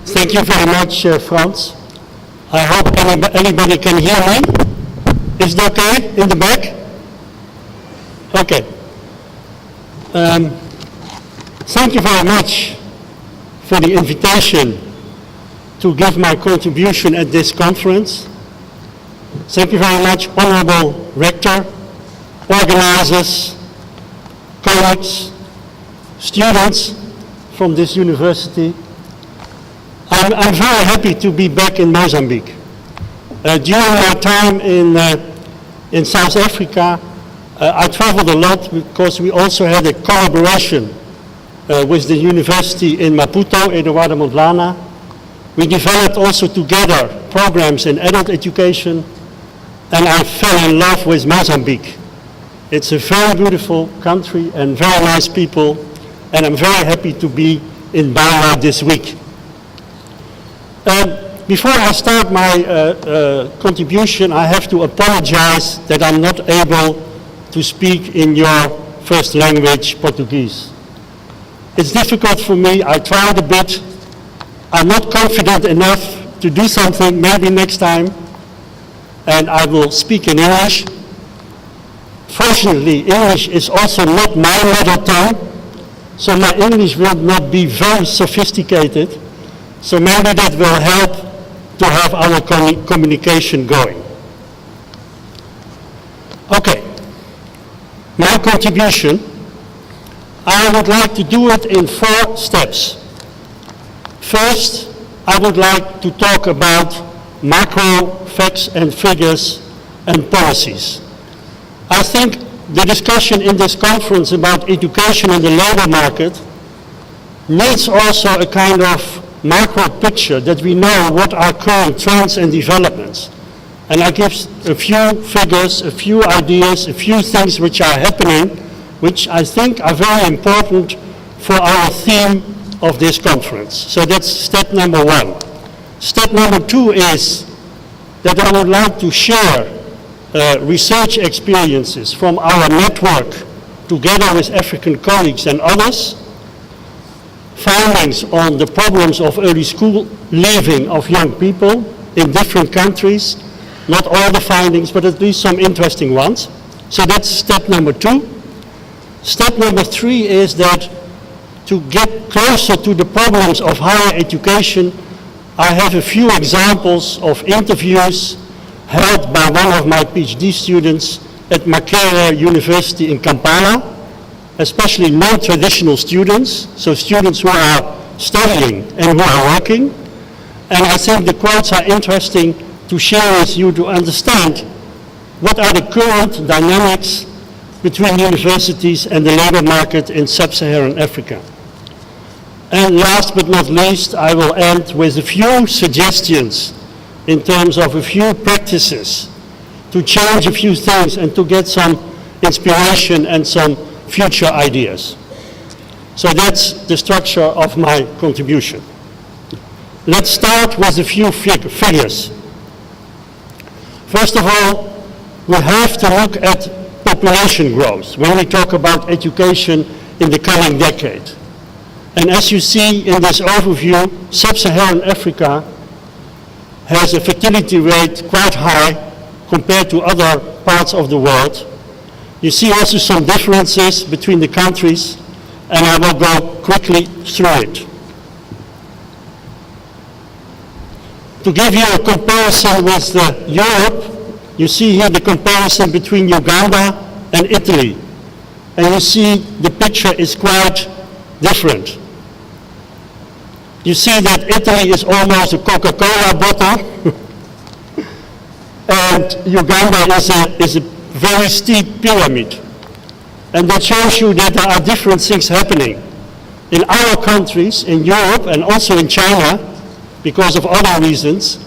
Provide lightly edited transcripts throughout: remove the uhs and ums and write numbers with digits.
Thank you very much, Frans. I hope anybody can hear me. Is it okay in the back? Okay. Thank you very much for the invitation to give my contribution at this conference. Thank you very much, Honorable Rector, organizers, colleagues, students from this university. I'm very happy to be back in Mozambique. During my time in South Africa, I traveled a lot because we also had a collaboration with the university in Maputo, Eduardo Mondlane. We developed also together programs in adult education, and I fell in love with Mozambique. It's a very beautiful country and very nice people, and I'm very happy to be in Bawa this week. Before I start my contribution, I have to apologize that I'm not able to speak in your first language, Portuguese. It's difficult for me. I tried a bit. I'm not confident enough to do something, maybe next time, and I will speak in English. Fortunately, English is also not my mother tongue, so my English will not be very sophisticated. So maybe that will help to have our communication going. Okay, my contribution, I would like to do it in 4 steps. First, I would like to talk about macro facts and figures and policies. I think the discussion in this conference about education and the labor market needs also a kind of macro picture that we know what are current trends and developments. And I give a few figures, a few ideas, a few things which are happening, which I think are very important for our theme of this conference. So that's step number 1. Step number 2 is that I would like to share research experiences from our network together with African colleagues and others, findings on the problems of early school leaving of young people in different countries, not all the findings, but at least some interesting ones. So that's step number 2. Step number 3 is that to get closer to the problems of higher education, I have a few examples of interviews held by one of my PhD students at Makerere University in Kampala, especially non-traditional students, so students who are studying and who are working. And I think the quotes are interesting to share with you to understand what are the current dynamics between universities and the labor market in sub-Saharan Africa. And last but not least, I will end with a few suggestions in terms of a few practices to change a few things and to get some inspiration and some future ideas. So that's the structure of my contribution. Let's start with a few figures. First of all, we have to look at population growth when we talk about education in the coming decade. And as you see in this overview, sub-Saharan Africa has a fertility rate quite high compared to other parts of the world. You see also some differences between the countries, and I will go quickly through it. To give you a comparison with Europe, you see here the comparison between Uganda and Italy. And you see the picture is quite different. You see that Italy is almost a Coca-Cola bottle, and Uganda is a very steep pyramid. And that shows you that there are different things happening. In our countries, in Europe and also in China, because of other reasons,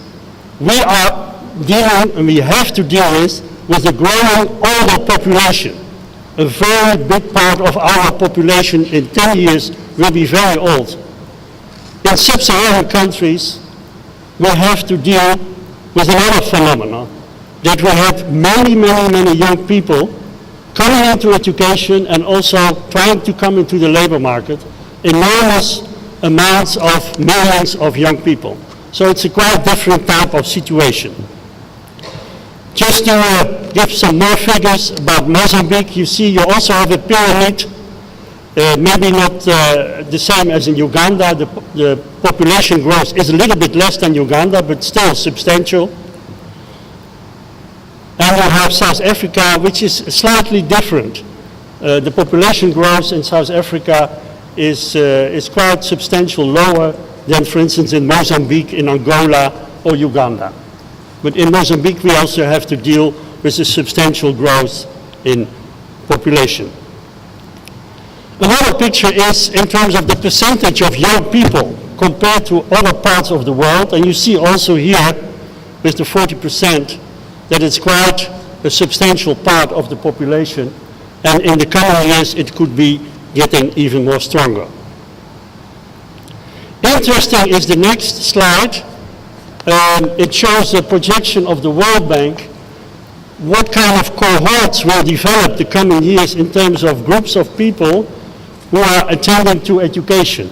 we are dealing, and we have to deal with a growing older population. A very big part of our population in 10 years will be very old. In sub-Saharan countries, we have to deal with another phenomenon, that we have many young people coming into education and also trying to come into the labor market, enormous amounts of millions of young people. So it's a quite different type of situation. Just to give some more figures about Mozambique, you see you also have a pyramid, maybe not the same as in Uganda. The population growth is a little bit less than Uganda, but still substantial. And you have South Africa, which is slightly different. The population growth in South Africa is quite substantial, lower than, for instance, in Mozambique, in Angola, or Uganda. But in Mozambique, we also have to deal with a substantial growth in population. Another picture is in terms of the percentage of young people compared to other parts of the world. And you see also here, with the 40%, that it's quite a substantial part of the population. And in the coming years, it could be getting even more stronger. Interesting is the next slide. It shows a projection of the World Bank, what kind of cohorts will develop the coming years in terms of groups of people who are attending to education.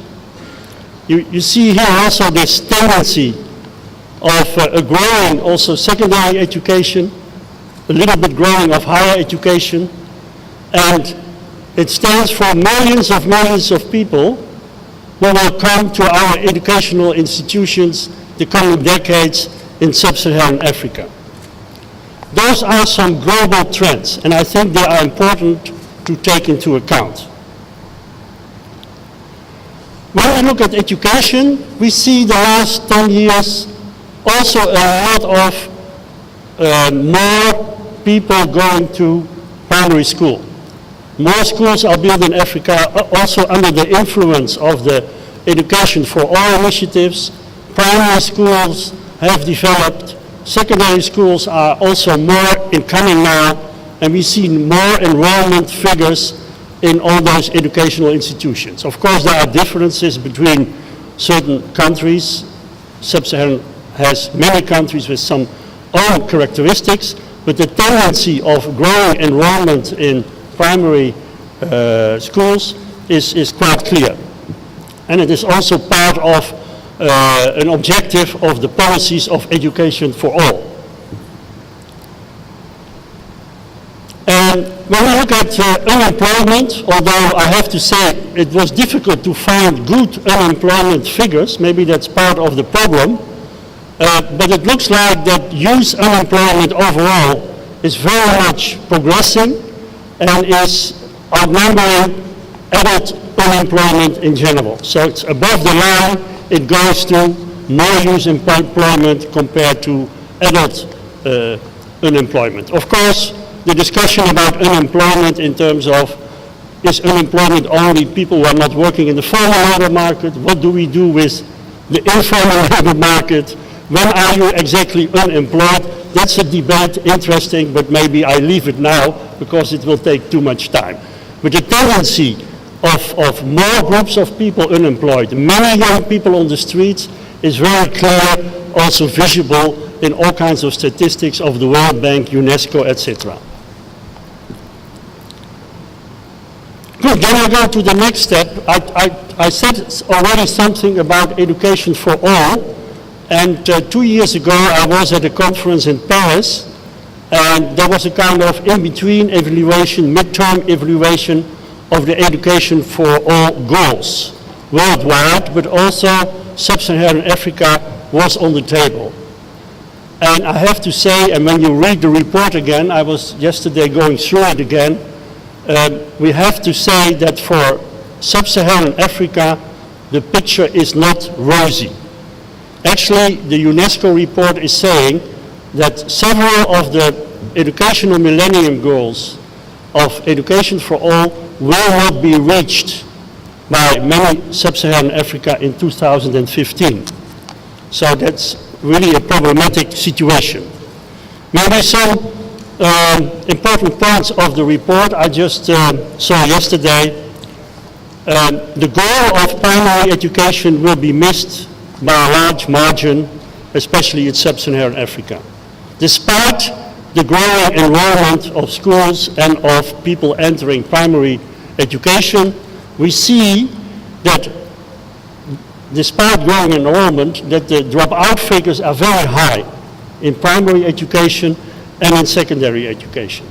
You see here also this tendency of a growing also secondary education, a little bit growing of higher education, and it stands for millions of people who will come to our educational institutions the coming decades in sub-Saharan Africa. Those are some global trends, and I think they are important to take into account. When we look at education, we see the last 10 years also a lot of more people going to primary school. More schools are built in Africa, also under the influence of the Education for All initiatives. Primary schools have developed, secondary schools are also more incoming now, and we see more enrollment figures in all those educational institutions. Of course, there are differences between certain countries. Sub-Saharan has many countries with some own characteristics, but the tendency of growing enrollment in primary schools is quite clear. And it is also part of an objective of the policies of education for all. And when we look at unemployment, although I have to say it was difficult to find good unemployment figures, maybe that's part of the problem, but it looks like that youth unemployment overall is very much progressing and is outnumbering adult unemployment in general. So it's above the line. It goes to more youth employment compared to adult unemployment. Of course, the discussion about unemployment in terms of is unemployment only people who are not working in the formal labor market? What do we do with the informal labor market? When are you exactly unemployed? That's a debate, interesting, but maybe I leave it now because it will take too much time. But the tendency of more groups of people unemployed, many young people on the streets, is very clear, also visible in all kinds of statistics of the World Bank, UNESCO, etc. Good, then I go to the next step. I said already something about education for all, and 2 years ago I was at a conference in Paris, and there was a kind of in-between evaluation, midterm evaluation of the education for all goals worldwide, but also sub-Saharan Africa was on the table. And I have to say, and when you read the report again, I was yesterday going through it again, we have to say that for sub-Saharan Africa, the picture is not rosy. Actually, the UNESCO report is saying that several of the educational millennium goals of education for all will not be reached by many sub-Saharan Africa in 2015. So that's really a problematic situation. Maybe some important parts of the report I just saw yesterday. The goal of primary education will be missed by a large margin, especially in sub-Saharan Africa. Despite the growing enrollment of schools and of people entering primary education, we see that despite growing enrollment, that the dropout figures are very high in primary education and in secondary education.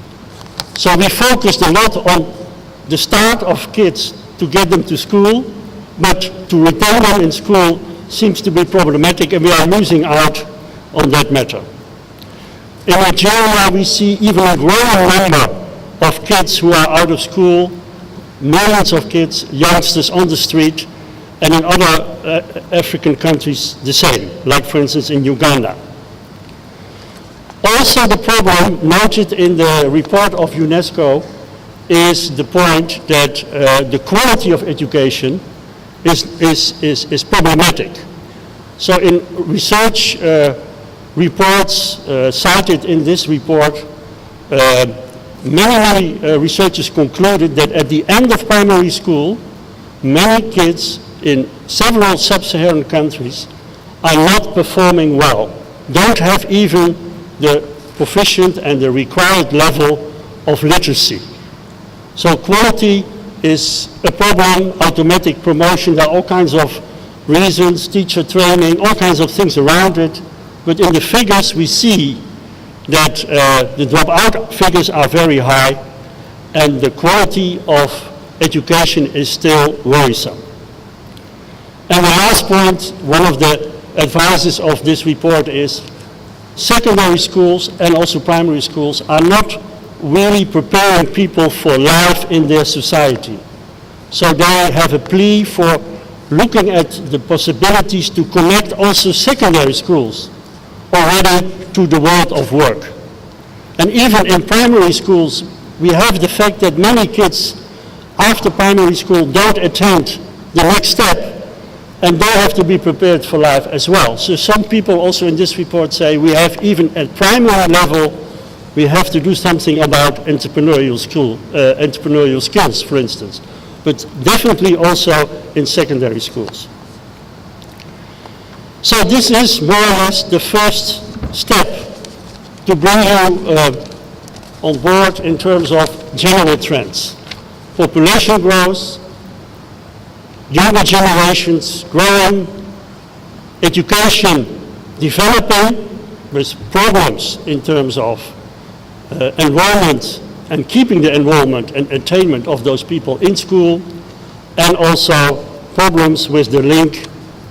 So we focused a lot on the start of kids to get them to school, but to retain them in school seems to be problematic, and we are losing out on that matter. In Nigeria, we see even a growing number of kids who are out of school, millions of kids, youngsters on the street, and in other African countries the same, like for instance in Uganda. Also the problem noted in the report of UNESCO is the point that the quality of education is problematic. So in research reports cited in this report, many researchers concluded that at the end of primary school, many kids in several sub-Saharan countries are not performing well, don't have even the proficient and the required level of literacy. So quality is a problem, automatic promotion, there are all kinds of reasons, teacher training, all kinds of things around it, but in the figures we see that the dropout figures are very high and the quality of education is still worrisome. And the last point, one of the advices of this report is secondary schools and also primary schools are not really preparing people for life in their society. So they have a plea for looking at the possibilities to connect also secondary schools already to the world of work. And even in primary schools, we have the fact that many kids after primary school don't attend the next step, and they have to be prepared for life as well. So some people also in this report say we have even at primary level, we have to do something about entrepreneurial skills, for instance, but definitely also in secondary schools. So this is more or less the first step to bring you on board in terms of general trends. Population growth, younger generations growing, education developing with problems in terms of enrollment and keeping the enrollment and attainment of those people in school, and also problems with the link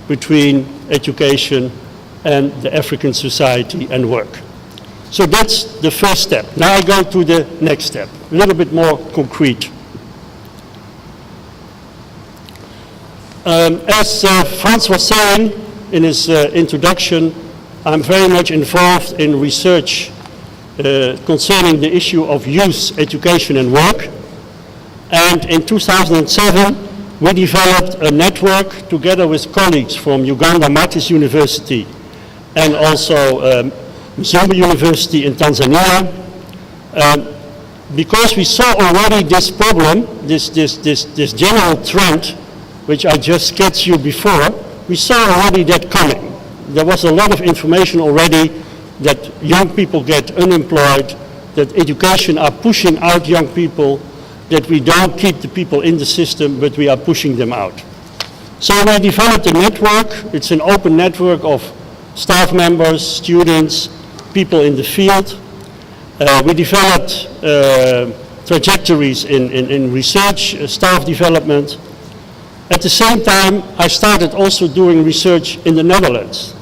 between education and the African society and work. So that's the first step. Now I go to the next step, a little bit more concrete. As Frans was saying in his introduction, I'm very much involved in research concerning the issue of youth education and work. And in 2007, we developed a network together with colleagues from Uganda Martis University and also Mzumbe University in Tanzania, because we saw already this problem, this general trend, which I just sketched you before, we saw already that coming. There was a lot of information already that young people get unemployed, that education are pushing out young people, that we don't keep the people in the system, but we are pushing them out. So we developed a network. It's an open network of staff members, students, people in the field. We developed trajectories in research, staff development. At the same time, I started also doing research in the Netherlands,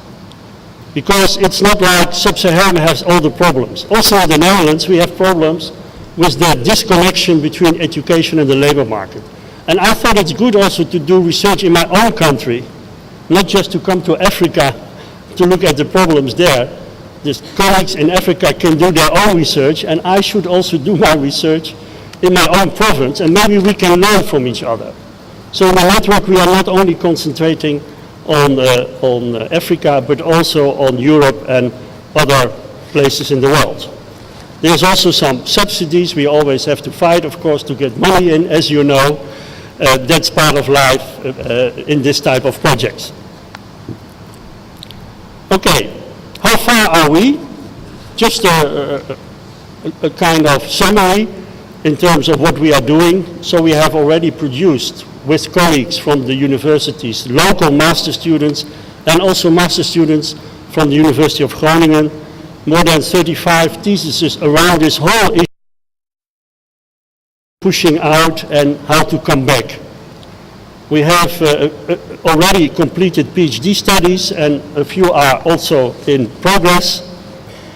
because it's not like Sub-Saharan has all the problems. Also in the Netherlands, we have problems with the disconnection between education and the labor market. And I thought it's good also to do research in my own country, not just to come to Africa to look at the problems there. The colleagues in Africa can do their own research, and I should also do my research in my own province, and maybe we can learn from each other. So in the network, we are not only concentrating on Africa, but also on Europe and other places in the world. There's also some subsidies. We always have to fight, of course, to get money in, as you know. That's part of life in this type of projects. Okay, how far are we? Just a kind of summary in terms of what we are doing. So we have already produced with colleagues from the universities, local master students, and also master students from the University of Groningen, more than 35 theses around this whole issue, pushing out and how to come back. We have already completed PhD studies, and a few are also in progress.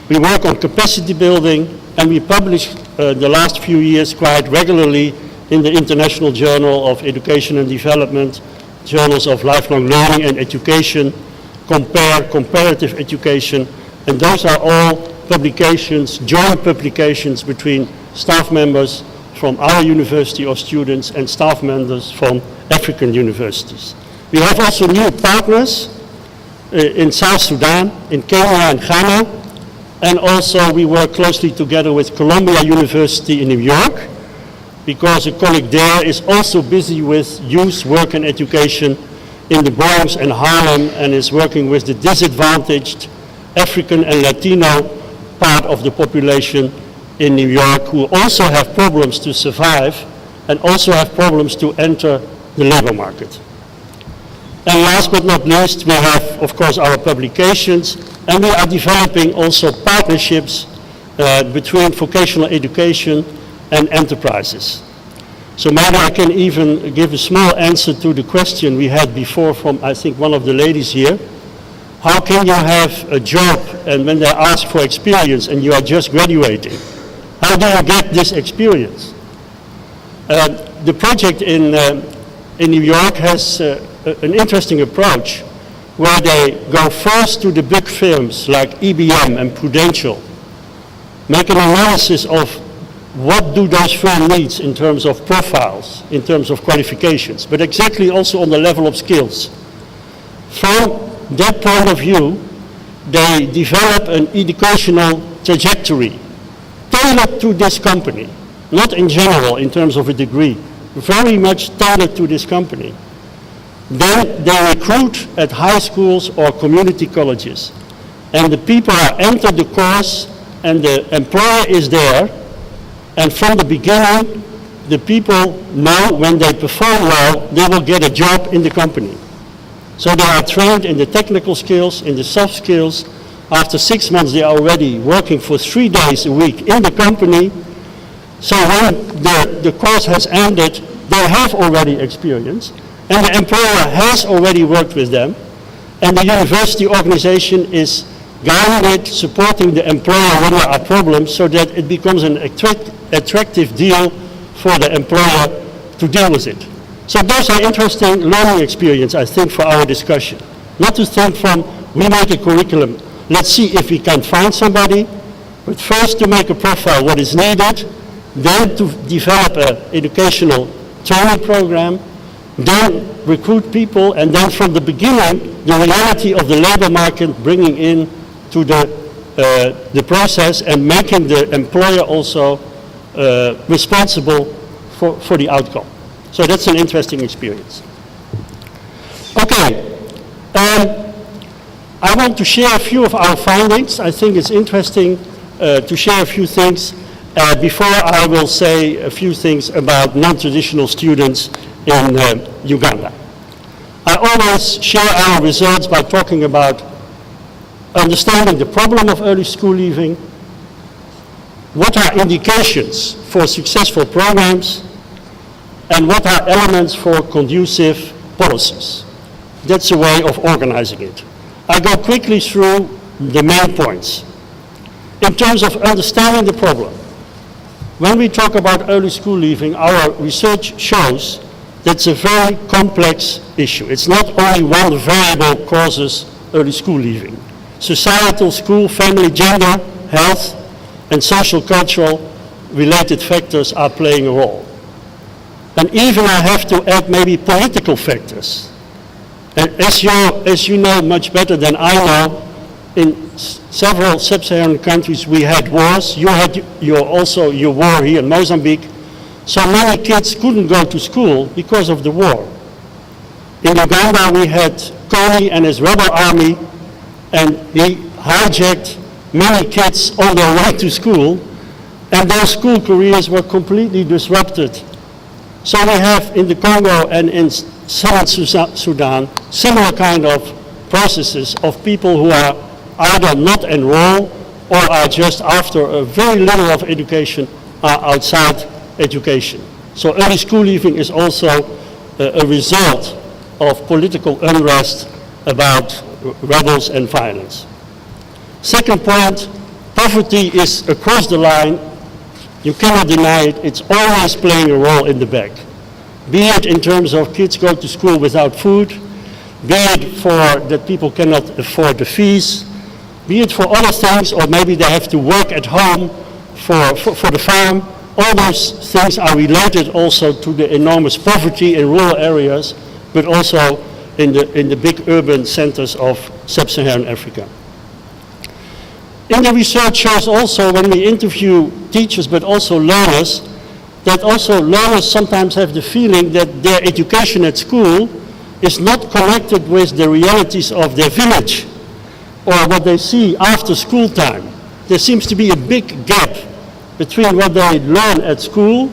We work on capacity building, and we publish the last few years quite regularly in the International Journal of Education and Development, journals of lifelong learning and education, comparative education, and those are all publications, joint publications between staff members from our university or students and staff members from African universities. We have also new partners in South Sudan, in Kenya and Ghana, and also we work closely together with Columbia University in New York, because a colleague there is also busy with youth work and education in the Bronx and Harlem, and is working with the disadvantaged African and Latino part of the population in New York, who also have problems to survive and also have problems to enter the labor market. And last but not least, we have, of course, our publications, and we are developing also partnerships between vocational education and enterprises. So maybe I can even give a small answer to the question we had before from, I think, one of the ladies here. How can you have a job, and when they ask for experience and you are just graduating, how do you get this experience? The project in New York has an interesting approach where they go first to the big firms like IBM and Prudential, make an analysis of what do those firms need in terms of profiles, in terms of qualifications, but exactly also on the level of skills. From that point of view, they develop an educational trajectory tailored to this company, not in general in terms of a degree, very much tailored to this company. Then they recruit at high schools or community colleges, and the people are entered the course, and the employer is there, and from the beginning the people know when they perform well they will get a job in the company. So they are trained in the technical skills, in the soft skills. After 6 months they are already working for 3 days a week in the company. So when the course has ended, they have already experience, and the employer has already worked with them, and the university organization is guiding it, supporting the employer when there are problems, so that it becomes an attractive deal for the employer to deal with it. So those are interesting learning experience, I think, for our discussion. Not to think from, we make a curriculum, let's see if we can find somebody, but first to make a profile, what is needed, then to develop an educational training program, then recruit people, and then from the beginning, the reality of the labor market bringing in to the process and making the employer also responsible for the outcome. So that's an interesting experience. Okay, I want to share a few of our findings. I think it's interesting to share a few things before I will say a few things about non-traditional students in Uganda. I always share our results by talking about understanding the problem of early school leaving, what are indications for successful programs, and what are elements for conducive policies. That's a way of organizing it. I go quickly through the main points. In terms of understanding the problem, when we talk about early school leaving, our research shows that's a very complex issue. It's not only one variable causes early school leaving. Societal, school, family, gender, health, and social cultural related factors are playing a role. And even I have to add maybe political factors. And as you know much better than I know, in several sub-Saharan countries we had wars. You had your war here in Mozambique. So many kids couldn't go to school because of the war. In Uganda we had Kony and his rebel army, and he hijacked many kids on their way to school, and their school careers were completely disrupted So we have in the Congo and in South Sudan similar kind of processes of people who are either not enrolled or are just after a very little of education are outside education. So early school leaving is also a result of political unrest about rebels and violence. Second point, poverty is across the line. You cannot deny it. It's always playing a role in the back. Be it in terms of kids go to school without food, be it for that people cannot afford the fees, be it for other things, or maybe they have to work at home for the farm. All those things are related also to the enormous poverty in rural areas, but also in the big urban centers of sub-Saharan Africa. In the research shows also when we interview teachers but also learners, that also learners sometimes have the feeling that their education at school is not connected with the realities of their village or what they see after school time. There seems to be a big gap between what they learn at school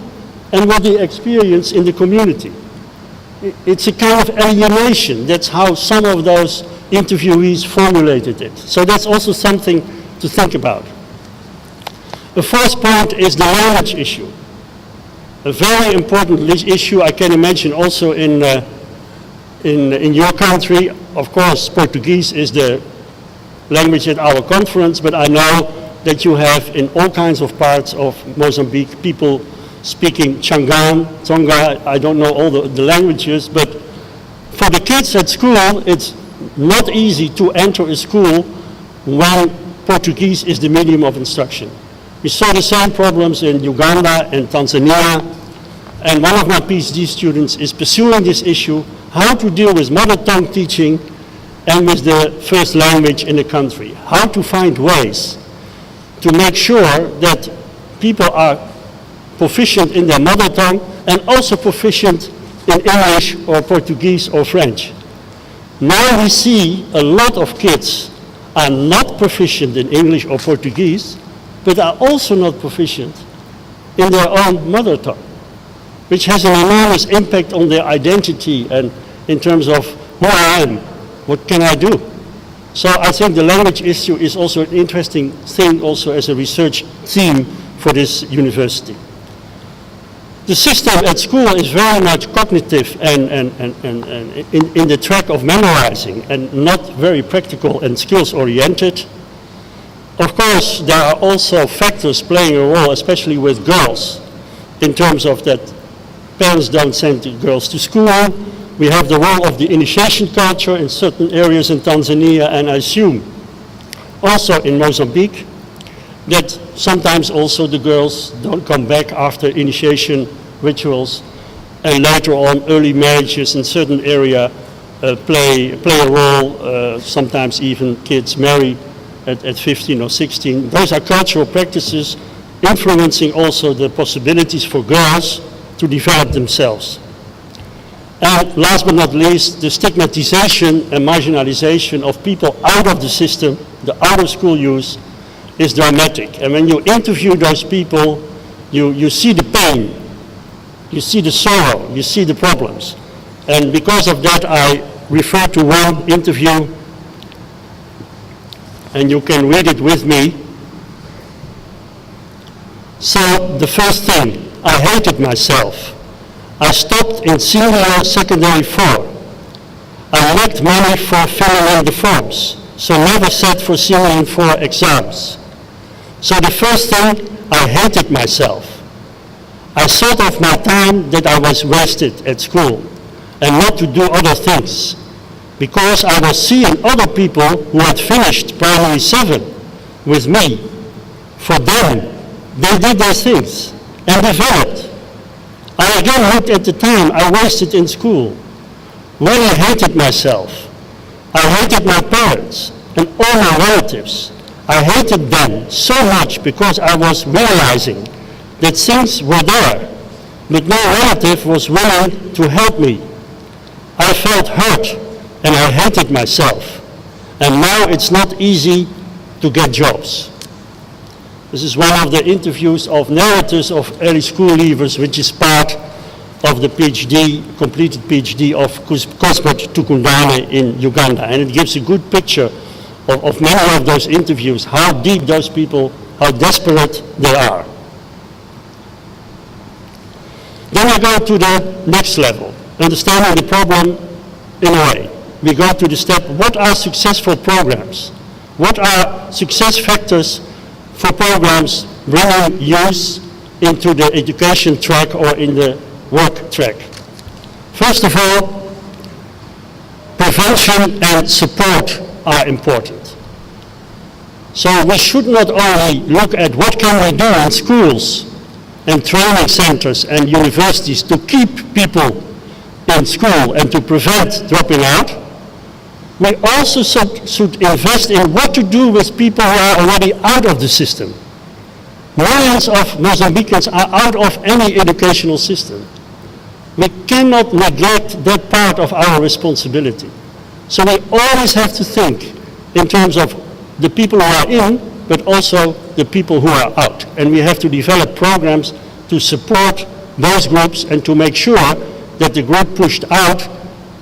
and what they experience in the community. It's a kind of alienation. That's how some of those interviewees formulated it. So that's also something to think about. The fourth point is the language issue. A very important issue I can imagine also in your country. Of course, Portuguese is the language at our conference, but I know that you have in all kinds of parts of Mozambique people speaking Changan, Tonga. I don't know all the languages, but for the kids at school, it's not easy to enter a school when Portuguese is the medium of instruction. We saw the same problems in Uganda and Tanzania, and one of my PhD students is pursuing this issue, how to deal with mother tongue teaching and with the first language in the country. How to find ways to make sure that people are proficient in their mother tongue and also proficient in English or Portuguese or French. Now we see a lot of kids are not proficient in English or Portuguese, but are also not proficient in their own mother tongue, which has an enormous impact on their identity and in terms of who I am, what can I do? So I think the language issue is also an interesting thing also as a research theme for this university. The system at school is very much cognitive and in the track of memorizing and not very practical and skills oriented. Of course, there are also factors playing a role, especially with girls, in terms of that parents don't send the girls to school. We have the role of the initiation culture in certain areas in Tanzania, and I assume also in Mozambique, that sometimes also the girls don't come back after initiation rituals, and later on early marriages in certain area play a role. Sometimes even kids marry at 15 or 16. Those are cultural practices influencing also the possibilities for girls to develop themselves. And last but not least, the stigmatization and marginalization of people out of the system, the out of school youth, is dramatic. And when you interview those people, you see the pain, you see the sorrow, you see the problems. And because of that, I refer to one interview, and you can read it with me. So the first thing, I hated myself. I stopped in senior secondary 4. I lacked money for filling in the forms, so never sat for senior 4 exams. So the first thing, I hated myself. I thought of my time that I was wasted at school and not to do other things, because I was seeing other people who had finished primary 7 with me. For them, they did their things and developed. I again looked at the time I wasted in school. When I hated myself, I hated my parents and all my relatives. I hated them so much because I was realizing that things were there, but no relative was willing to help me. I felt hurt and I hated myself. And now it's not easy to get jobs. This is one of the interviews of narrators of early school leavers, which is part of the PhD, completed PhD of Cosmet Tukundane in Uganda. And it gives a good picture of many of those interviews, how deep those people, how desperate they are. Then we go to the next level, understanding the problem in a way. We go to the step, what are successful programs? What are success factors for programs bringing youth into the education track or in the work track? First of all, prevention and support are important. So we should not only look at what can we do in schools and training centers and universities to keep people in school and to prevent dropping out. We also should invest in what to do with people who are already out of the system. Millions of Mozambicans are out of any educational system. We cannot neglect that part of our responsibility. So we always have to think in terms of the people who are in, but also the people who are out. And we have to develop programs to support those groups and to make sure that the group pushed out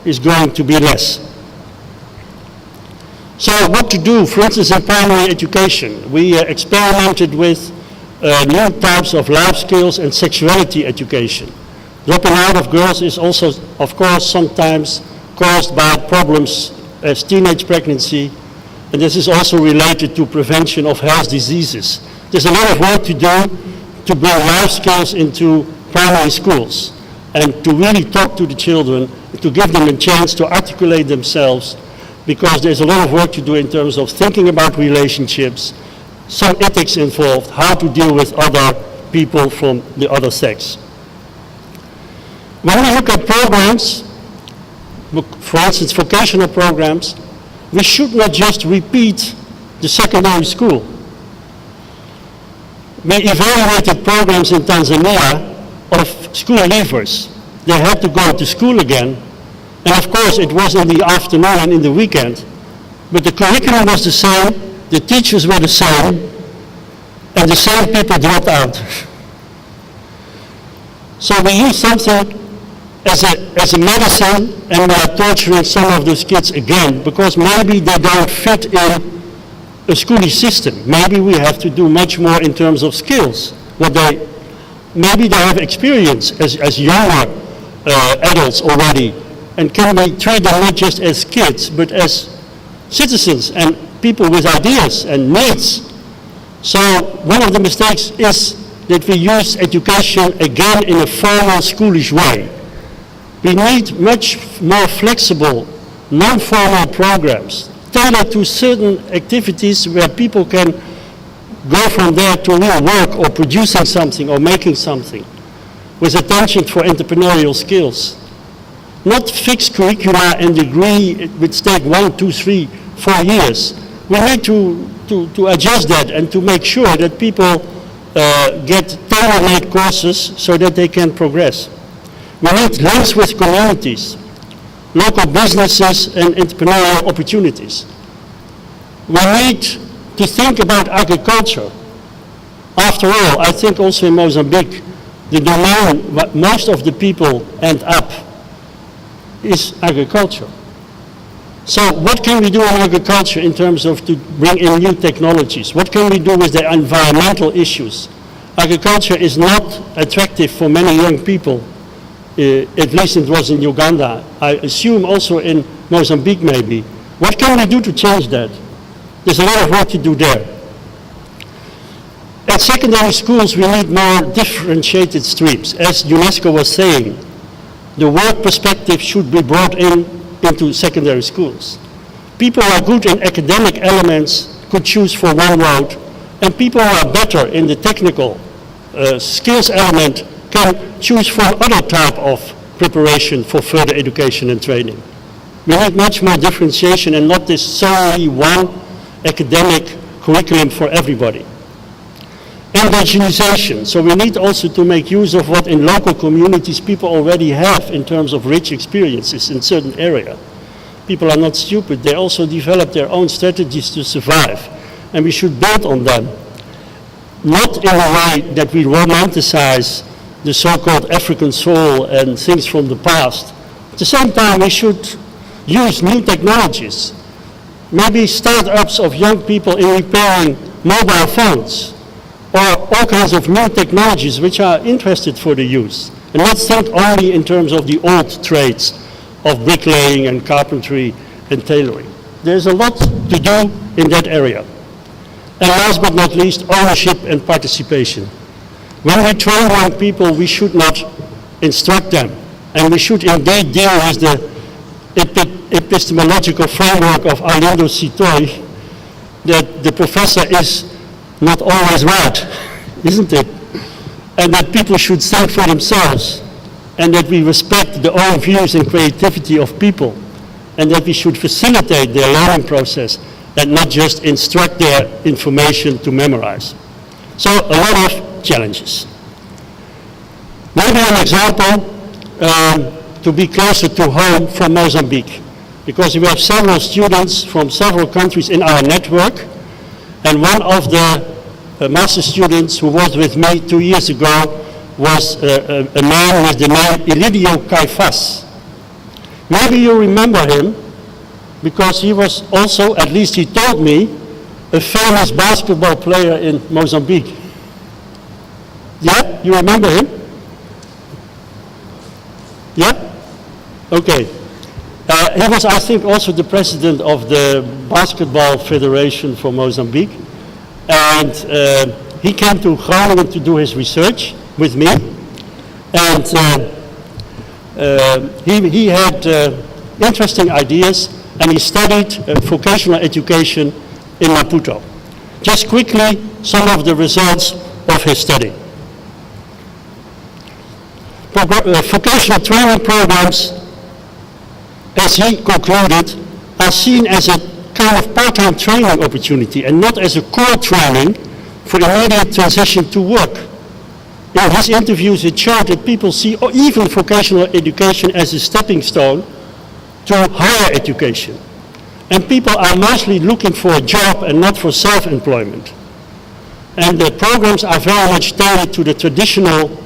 is going to be less. So what to do, for instance, in primary education? We experimented with new types of life skills and sexuality education. Dropping out of girls is also, of course, sometimes caused by problems as teenage pregnancy, and this is also related to prevention of health diseases. There's a lot of work to do to bring life skills into primary schools and to really talk to the children, to give them a chance to articulate themselves, because there's a lot of work to do in terms of thinking about relationships, some ethics involved, how to deal with other people from the other sex. When we look at programs, for instance, vocational programs, we should not just repeat the secondary school. We evaluated programs in Tanzania of school leavers. They had to go to school again, and of course it was in the afternoon and in the weekend, but the curriculum was the same, the teachers were the same, and the same people dropped out. So we use something as a medicine, and we are torturing some of those kids again, because maybe they don't fit in a schooling system. Maybe we have to do much more in terms of skills. Maybe they have experience as younger adults already, and can we treat them not just as kids, but as citizens and people with ideas and needs. So one of the mistakes is that we use education again in a formal schoolish way. We need much more flexible, non-formal programs tailored to certain activities where people can go from there to real work or producing something or making something with attention for entrepreneurial skills. Not fixed curricula and degree which take 1, 2, 3, 4 years. We need to adjust that and to make sure that people get tailor-made courses so that they can progress. We need links with communities, local businesses and entrepreneurial opportunities. We need to think about agriculture. After all, I think also in Mozambique, the domain where most of the people end up is agriculture. So what can we do in agriculture in terms of to bring in new technologies? What can we do with the environmental issues? Agriculture is not attractive for many young people. At least it was in Uganda. I assume also in Mozambique maybe. What can we do to change that? There's a lot of work to do there. At secondary schools, we need more differentiated streams. As UNESCO was saying, the work perspective should be brought into secondary schools. People who are good in academic elements could choose for one road, and people who are better in the technical skills element can choose for other type of preparation for further education and training. We need much more differentiation and not this solely one academic curriculum for everybody. Indigenization, so we need also to make use of what in local communities people already have in terms of rich experiences in certain area. People are not stupid, they also develop their own strategies to survive, and we should build on them. Not in a way that we romanticize the so-called African soul and things from the past. At the same time, we should use new technologies. Maybe startups of young people in repairing mobile phones, or all kinds of new technologies which are interested for the youth. And let's think only in terms of the old trades of bricklaying and carpentry and tailoring. There's a lot to do in that area. And last but not least, ownership and participation. When we train young people, we should not instruct them. And we should indeed deal with the epistemological framework of Arlindo Citoy, that the professor is not always right, isn't it? And that people should think for themselves, and that we respect the own views and creativity of people, and that we should facilitate their learning process and not just instruct their information to memorize. So a lot of challenges. Maybe an example to be closer to home from Mozambique, because we have several students from several countries in our network, and one of the master students who was with me 2 years ago was a man with the name Elidio Caifás. Maybe you remember him, because he was also, at least he told me, a famous basketball player in Mozambique. Yeah, you remember him? Yeah? Okay. He was, I think, also the president of the Basketball Federation for Mozambique. And he came to Groningen to do his research with me. And he had interesting ideas, and he studied vocational education in Maputo. Just quickly, some of the results of his study. Vocational training programs, as he concluded, are seen as a kind of part-time training opportunity and not as a core training for immediate transition to work. In his interviews, it showed that people see even vocational education as a stepping stone to higher education. And people are mostly looking for a job and not for self-employment. And the programs are very much tailored to the traditional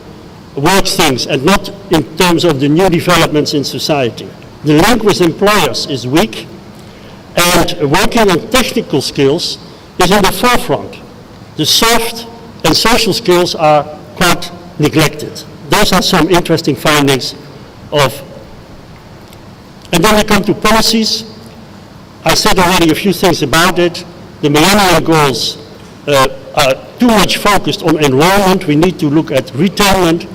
work things and not in terms of the new developments in society. The link with employers is weak, and working on technical skills is in the forefront. The soft and social skills are quite neglected. Those are some interesting findings of. And then we come to policies. I said already a few things about it. The Millennium Goals are too much focused on enrollment. We need to look at retirement.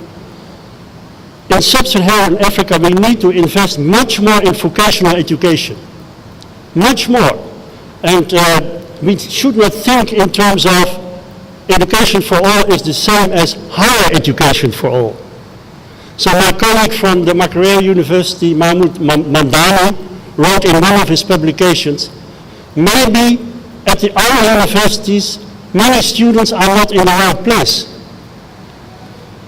In sub-Saharan Africa, we need to invest much more in vocational education. Much more. And we should not think in terms of education for all is the same as higher education for all. So my colleague from the Makerere University, Mahmoud Mandani, wrote in one of his publications, maybe at the other universities, many students are not in the right place.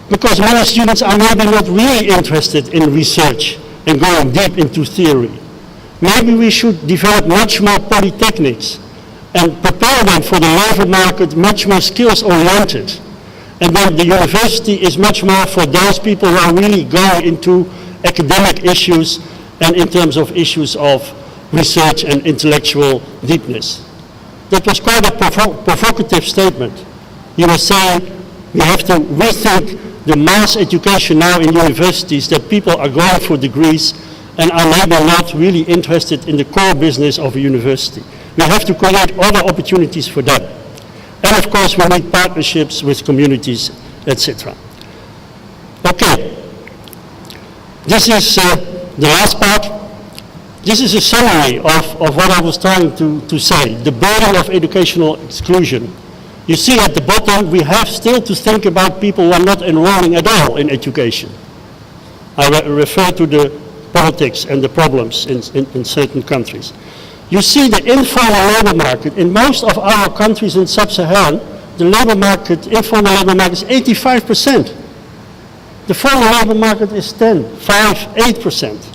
Because many students are maybe not really interested in research and going deep into theory. Maybe we should develop much more polytechnics and prepare them for the labor market much more skills-oriented. And then the university is much more for those people who are really going into academic issues and in terms of issues of research and intellectual deepness. That was quite a provocative statement. He was saying we have to rethink the mass education now in universities, that people are going for degrees and are maybe not really interested in the core business of a university. We have to create other opportunities for them. And of course, we need partnerships with communities, etc. Okay, this is the last part. This is a summary of what I was trying to say, the burden of educational exclusion. You see at the bottom, we have still to think about people who are not enrolling at all in education. I refer to the politics and the problems in certain countries. You see the informal labor market. In most of our countries in sub-Saharan, the labor market, informal labor market is 85%. The formal labor market is 8%.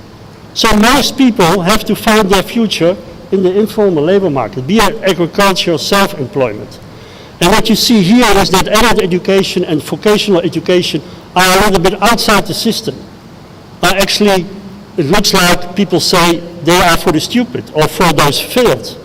So most people have to find their future in the informal labor market, be it agriculture or self-employment. And what you see here is that adult education and vocational education are a little bit outside the system. Actually, it looks like people say they are for the stupid or for those failed.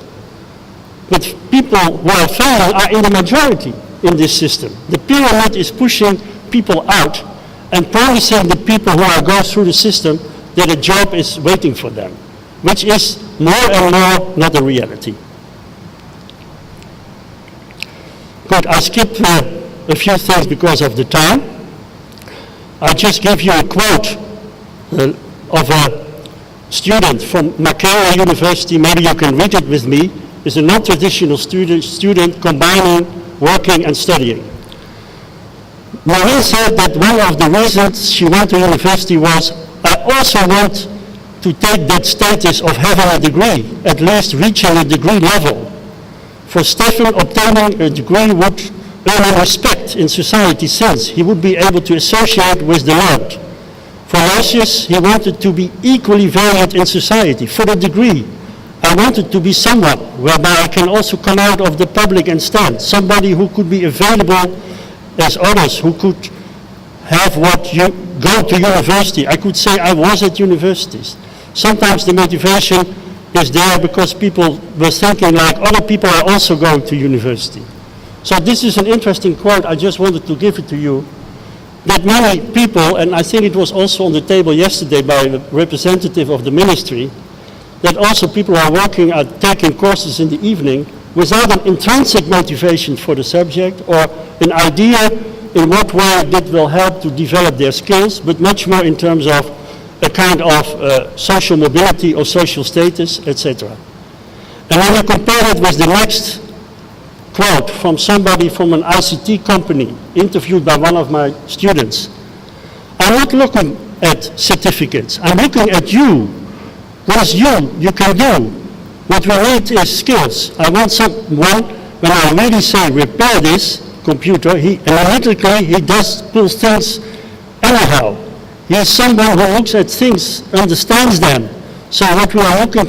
But people who are failing are in the majority in this system. The pyramid is pushing people out and promising the people who are going through the system that a job is waiting for them, which is more and more not a reality. Good, I skipped a few things because of the time. I just give you a quote of a student from Makerere University. Maybe you can read it with me. Is a non-traditional student combining working and studying. Marie said that one of the reasons she went to university was, I also want to take that status of having a degree, at least reaching a degree level. For Stefan, obtaining a degree would earn respect in society since he would be able to associate with the world. For Lucius, he wanted to be equally valued in society. For the degree, I wanted to be someone whereby I can also come out of the public and stand, somebody who could be available as others, who could have what you go to university. I could say I was at universities. Sometimes the motivation is there because people were thinking like other people are also going to university. So this is an interesting quote. I just wanted to give it to you. That many people, and I think it was also on the table yesterday by a representative of the ministry, that also people are working at taking courses in the evening without an intrinsic motivation for the subject or an idea in what way it will help to develop their skills, but much more in terms of a kind of social mobility or social status, etc. And when I compare it with the next quote from somebody from an ICT company interviewed by one of my students, I'm not looking at certificates, I'm looking at you. What is you can do. What we need is skills. I want someone, when I really say repair this computer, he analytically, he pulls things anyhow. He is someone who looks at things, understands them. So what we are looking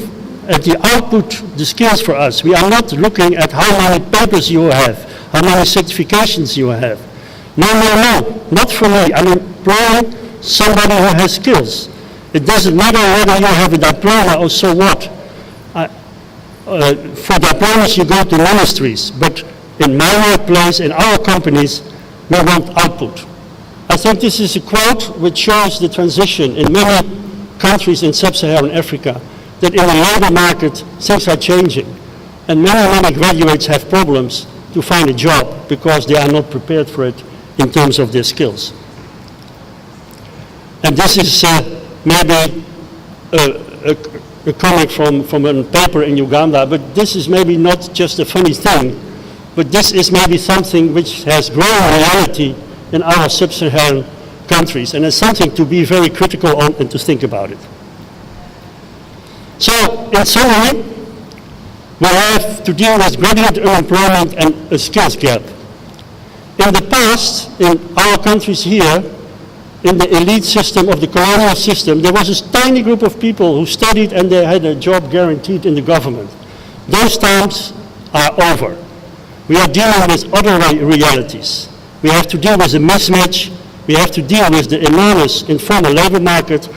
at the output, the skills for us. We are not looking at how many papers you have, how many certifications you have. No, not for me. I'm employing somebody who has skills. It doesn't matter whether you have a diploma or so what. For diplomas you go to ministries, but in my workplace, in our companies, we want output. I think this is a quote which shows the transition in many countries in sub-Saharan Africa, that in the labor market things are changing. And many graduates have problems to find a job because they are not prepared for it in terms of their skills. And this is maybe a comic from a paper in Uganda, but this is maybe not just a funny thing, but this is maybe something which has grown reality in our sub-Saharan countries, and it's something to be very critical on and to think about it. So, in summary, we have to deal with graduate unemployment and a skills gap. In the past, in our countries here, in the elite system of the colonial system, there was a tiny group of people who studied and they had a job guaranteed in the government. Those times are over. We are dealing with other realities. We have to deal with the mismatch. We have to deal with the enormous informal labor market.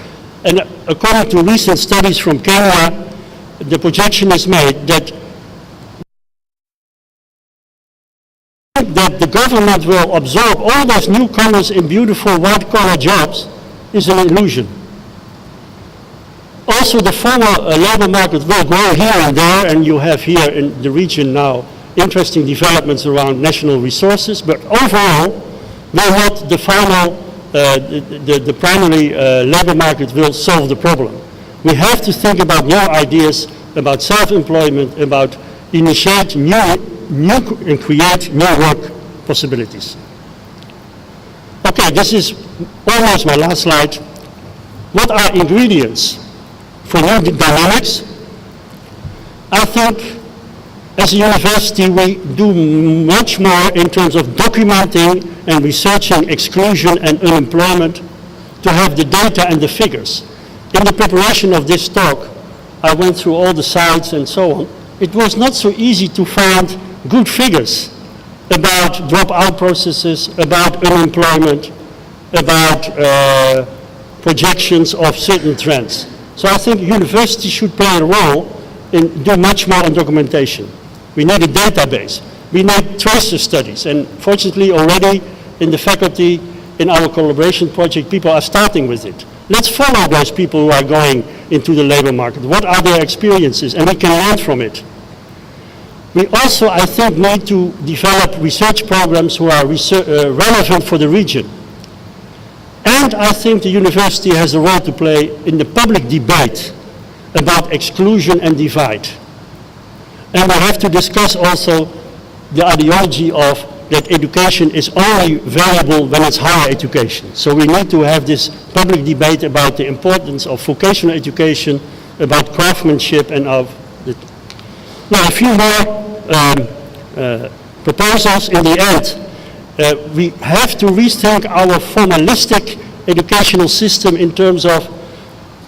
And according to recent studies from Kenya, the projection is made that the government will absorb all those newcomers in beautiful white-collar jobs is an illusion. Also, the formal labor market will grow here and there, and you have here in the region now interesting developments around national resources, but overall, will not the final, the primary labor market will solve the problem. We have to think about new ideas, about self-employment, about initiate new and create new work possibilities. Okay, this is almost my last slide. What are ingredients for new dynamics? I think as a university we do much more in terms of documenting and researching exclusion and unemployment to have the data and the figures. In the preparation of this talk, I went through all the sites and so on. It was not so easy to find good figures about dropout processes, about unemployment, about projections of certain trends. So I think universities should play a role in do much more on documentation. We need a database. We need tracer studies, and fortunately already in the faculty, in our collaboration project, people are starting with it. Let's follow those people who are going into the labor market. What are their experiences? And we can learn from it. We also, I think, need to develop research programs who are relevant for the region. And I think the university has a role to play in the public debate about exclusion and divide. And we have to discuss also the ideology of that education is only valuable when it's higher education. So we need to have this public debate about the importance of vocational education, about craftsmanship, and of the... Now, a few more proposals in the end. We have to rethink our formalistic educational system in terms of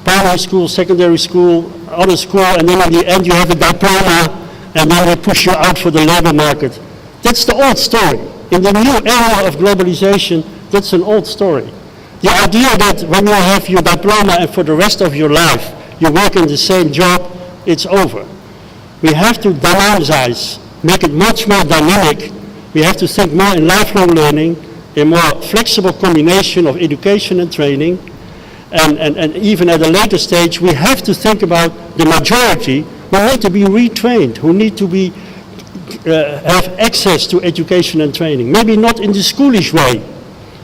primary school, secondary school, other school, and then in the end you have a diploma, and then they push you out for the labor market. That's the old story. In the new era of globalization, that's an old story. The idea that when you have your diploma and for the rest of your life you work in the same job, it's over. We have to dynamicize, make it much more dynamic. We have to think more in lifelong learning, a more flexible combination of education and training, and even at a later stage we have to think about the majority who need to be retrained, who need to be have access to education and training. Maybe not in the schoolish way,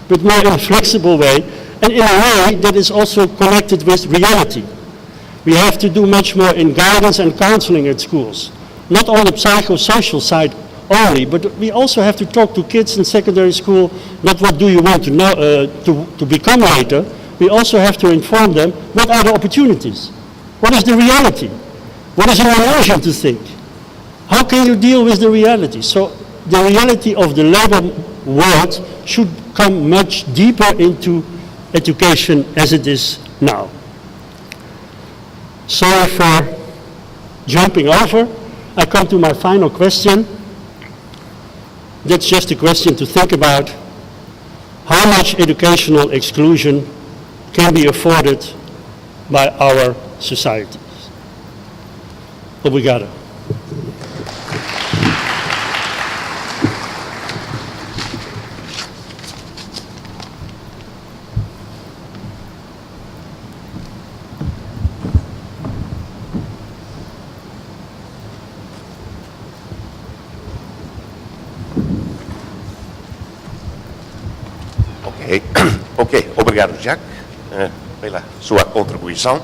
but more in a flexible way, and in a way that is also connected with reality. We have to do much more in guidance and counseling at schools, not on the psychosocial side only, but we also have to talk to kids in secondary school, not what do you want to know, to become later. We also have to inform them what are the opportunities, what is the reality, what is an illusion to think. How can you deal with the reality? So the reality of the labor world should come much deeper into education as it is now. Sorry for jumping over. I come to my final question. That's just a question to think about. How much educational exclusion can be afforded by our societies? Obrigado. Ok, obrigado, Jacques, pela sua contribuição.